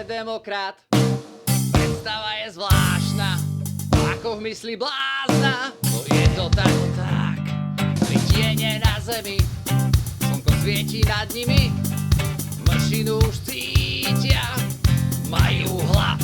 Demokrat, predstava je zvláštna, ako v mysli blázna. To je to tak, pri tiene na zemi, slnko svieti nad nimi, mršinu už cítia, majú hlad.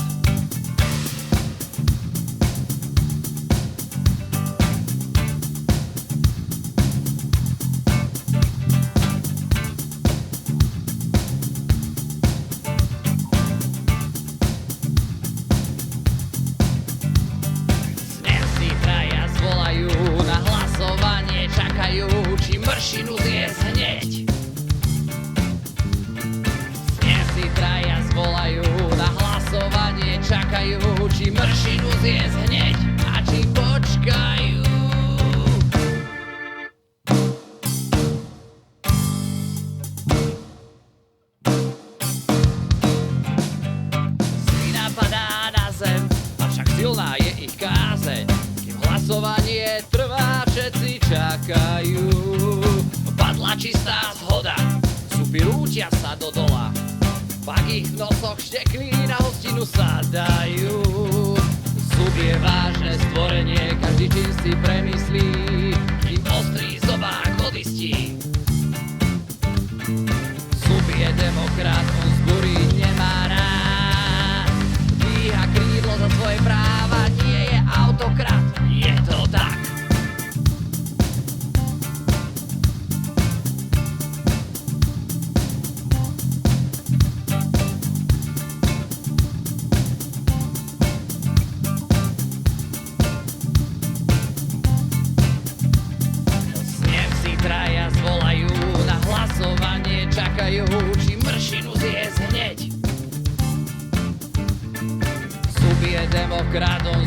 Mršinu zjesť hneď. Dnes si traja zvolajú na hlasovanie, čakajú, či mršinu zjesť hneď a či počkajú. Svina padá na zem, avšak silná je ich kázeň. Kým hlasovanie trvá, všetci čakajú. Padla čistá zhoda, súpy rútia sa do dola, pak ich v nosoch šteklí na hostinu sa dajú. Súb je vážne stvorenie, každý čin si premyslí, kým ostrý zobák odistí. Súb je demokrat, on zbúriť nemá rád, dvíha krídlo za svoje práva, nie je autokrat, je to tak. Či mršinu zjesť hneď. Súb je demokrat, on